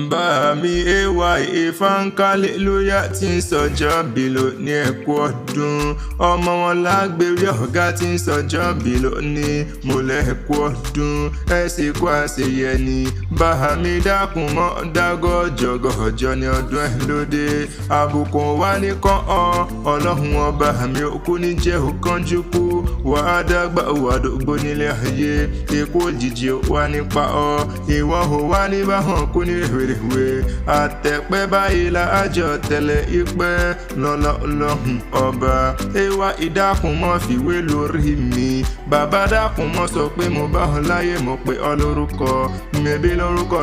bá mi AY Hallelujah tí ń sọjọ́ bí lónìí ẹ kú ọdún. Ọmọ wọn lágbèrè ọ̀gá tí ń sọjọ́ bí lónìí mo lẹ kú ọdún. Ẹ sì kú àṣeyẹ ni bá mi dákun mọ́ dágọ́jọ́gọ́jọ́ ní ọdún ẹ lóde. Àbùkù wá ní kàn ọ́ ọlọ́run ọba mi òkú ní jẹ́ òkànjú kú. Wàá dàgbà wà dògbò nílé ayé ikú òjijì wà nípa ọ. Ìwọ ò wá ní báwọn kú ní rèwerèwe. Àtẹ̀pẹ́ báyìí la àjọ tẹ̀lé ìpẹ́ lọ́lọ́run ọba. AY dákun mọ́ fìwé lórí mi. Bàbá dákun mọ́ sọ pé mo bá ọ láyé mo pé ọ lórúkọ. Mẹ̀bí lórúkọ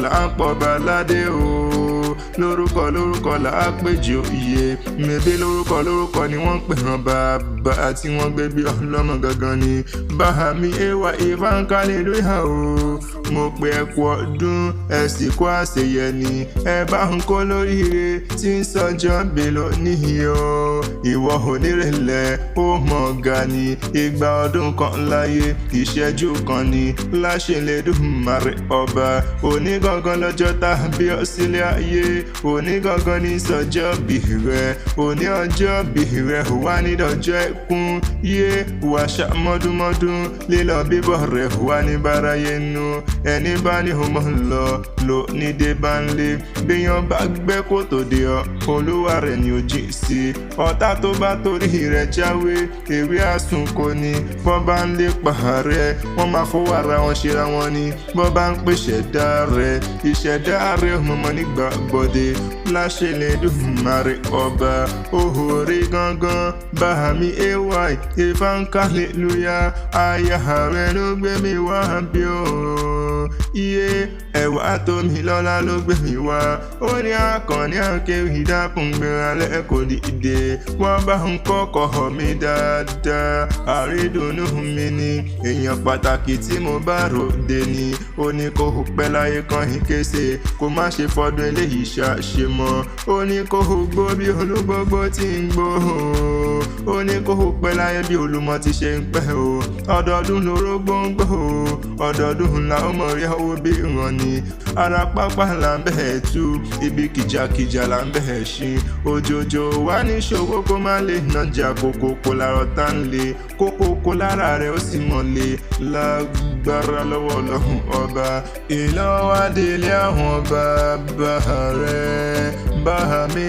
là ń pọ̀ baládé o. Lórúkọ là á péjọ iye. Mẹ̀bí lórúkọ ni wọ́n ń pè hàn bàbá tí wọ́n gbé bí ọlọ́mọ gangan ni. Bá mi AY Hallelujah o. Mo pé ẹ kú ọdún ẹ sì kú àṣeyẹ ni. Ẹ bá ń kó lóríire tí ń sọjọ́ bí lónìí o. Ìwọ onírẹ̀lẹ̀ ó mọ̀ ga ni. Ìgbà ọdún kan láyé ìṣẹ́jú kan ni. Láṣẹ Elédùmarè ọba. Òní gangan lọ́jọ́ tá a bí ọ sílé ayé. Òní gangan ní sọjọ́ bí rẹ. Òní ọjọ́ bí rẹ wà ní dọjọ́ ẹkún. Yé wà ṣàmọ́dúnmọ́dún lílọ bíbọ̀ rẹ̀ wà ní báráyé nù. Ẹni bá ní ọmọ lọ lò ní dé bá ń lé. Béèyàn bá gbẹ́ kòtò dé ọ olúwa rẹ̀ ni ó jì sí. Ọ̀tá tó bá torí rẹ̀ jáwé ewé àsùnkò ni. Bọ́ bá ń lé pààrẹ̀ wọ́n máa fọwọ́ ara wọn ṣera wọn ni. Bọ́ bá ń pè ṣẹ̀dá rẹ̀ ìṣẹ̀dá rẹ̀ mọ̀mọ́ nígbà gbọ́dé. Láṣẹ Elédùmarè ọba òhòrè gangan bá mi AY Hallelujah. Aya rẹ̀ ló gbé mi wá bí o. Iye ẹwà tó mi lọ́lá ló gbé mi wá. Ó ní Akanni Akewi dákun gbéra lẹ́kọ̀ọ́ dìde. Wọ́n bá ń kọ́kọ́ mi dáadáa. Àrídùnnú mi ni èèyàn pàtàkì tí mo bá ròde ni. Ó ní kó pẹ́ láyé kan ìkése kó má ṣe fọdún eléyìí ṣàṣe mọ́. Ó ní kó gbó bí olúgbógbó tí ń gbó. Ó ní kó pẹ́ láyé bí olúmọ ti ṣe ń pẹ́ o. Ọdọọdún lórógbó ń gbó o. Ọdọọdún la ó mọ̀ rí owó bí ìran ni. Ara pápá là ń bẹ̀ẹ̀ tú ibi kìjàkìjà là ń bẹ̀ẹ̀ ṣí. Òjòjò wá ní ṣòwò kó má lè nàjà kókó lárọ̀ tá ń le. Kókó lára rẹ̀ ó sì mọ̀lẹ́ lágbára lọ́wọ́ ọlọ́run ọba. Ìlọ́wádìí àwọn bàbá rẹ̀ bá mi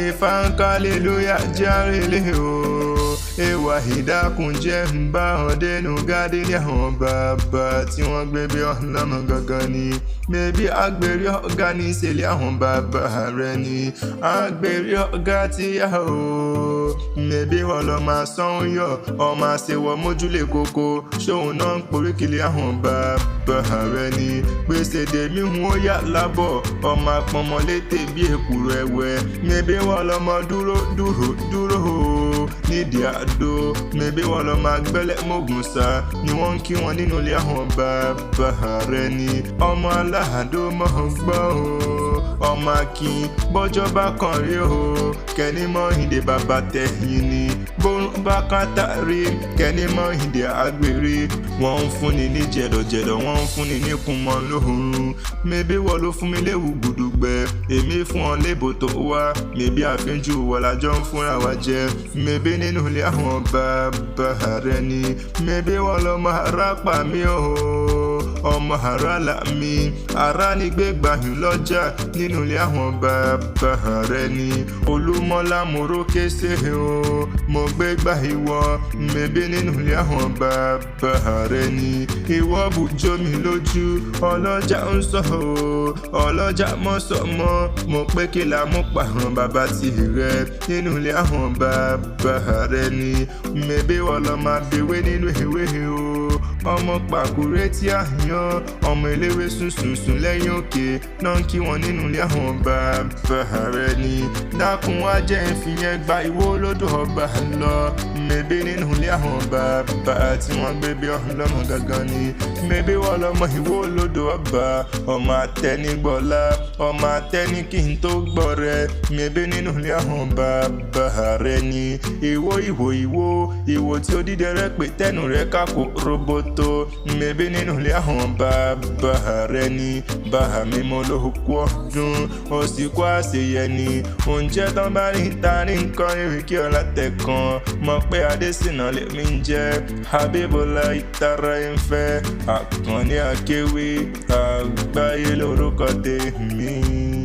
Hallelujah járe lé o. AY dákun jẹ́ ń bá wọn dénú gádé ní àwọn bàbá tí wọ́n gbé bí ọlọ́mọ gangan ni. Mẹ̀bí Agberi ọ̀gá ní ìṣẹ̀lẹ̀ àwọn bàbá rẹ̀ ni. Agberi ọ̀gá ti yá o. Mẹ̀bí wọn lọ máa sán yọ ọmọ àṣewọ̀ mójúlé koko. Ṣóun náà ń poríkìlì àwọn bàbá rẹ̀ ni. Gbèsè dèmí hun ó yà lábọ̀ ọmọ àpọ̀mọ́létè bí èkùrọ̀ ẹ̀wẹ̀. Mẹ̀bí wọn lọ mọ dúró o. Nídìí àdó mẹ̀bí wọn lọ máa gbẹ́lẹ̀ mọ́gùn sá ni wọ́n ń kí wọn nínú ilé àwọn bàbá rẹ̀ ni. Ọmọ aláàdó mọ̀ gbọ́ o. Ọmọ akin bọ́jọ́ bá kàn rí o. Kẹ́ni mọ́ ìdè bàbá tẹ̀yìn ni. Bórún bá kátà rí kẹ́ni mọ́ ìdè Agberi. Wọ́n ń fúnni ní jẹ̀dọ̀jẹ̀dọ̀ wọ́n ń fúnni ní kùmọ̀ lóhùn. Mẹ̀bí wọ́n ló fún mi léwu gbùdùgbẹ́. Èmi fún ọ lébo tó wá. Mẹ̀bí àfínjú wọ́n lájọ́ ń fúnra wa jẹ. Mẹ̀bí nínú ilé àwọn bàbá rẹ̀ ni. Mẹ̀bí wọ́n lọ máa rápà mí o. Ọmọ ara là mí ara ní gbégbàyùn lọ́jà nínú ilé àwọn bàbá rẹ̀ ni. Olúmọ́lá mo rókè ṣe o. Mo gbégbá ìwọ mẹ̀bí nínú ilé àwọn bàbá rẹ̀ ni. Ìwọ bùjọ mi lójú ọlọ́jà ń sọ o. Ọlọ́jà mọ́sọ̀mọ́ mo pé kí la mú pàrọ̀ bàbá ti rẹ̀ nínú ilé àwọn bàbá rẹ̀ ni. Mẹ̀bí wọ́n lọ máa bewé nínú ìwé o. Ọmọ pàkúrẹ́ tí a yan ọmọ eléwé sùnsùnsùn lẹ́yìn òkè náà kí wọn nínú ilé àwọn bàbá rẹ̀ ni. Dákun wá jẹ́ ìfìyẹn gba ìwó lódò ọba lọ. Mẹ̀bí nínú ilé àwọn bàbá tí wọ́n gbé bí ọlọ́mọ gangan ni. Mẹ̀bí wọ́n lọ́mọ ìwó lódò ọba. Ọmọ àtẹnigbọ́lá ọmọ àtẹni kí n tó gbọ́ rẹ̀. Mẹ̀bí nínú ilé àwọn bàbá rẹ̀ ni. Ìwó tí ó dídẹ rẹ̀ pé tẹ́nu rẹ̀ kákò roboto. tó mẹ́bí nínú ilé àwọn bàbá rẹ ní bàbá mi mo ló kú ọdún ó sì kó àṣeyẹ ni oúnjẹ tán bá ní ta ní nǹkan ìrìkì ọ̀làtẹ̀kan mọ̀ pé Adésínà lèmi ń jẹ́ Habibullah ìtara ìfẹ́ Akanni Akewi Agbaye lórúkọ tèmi.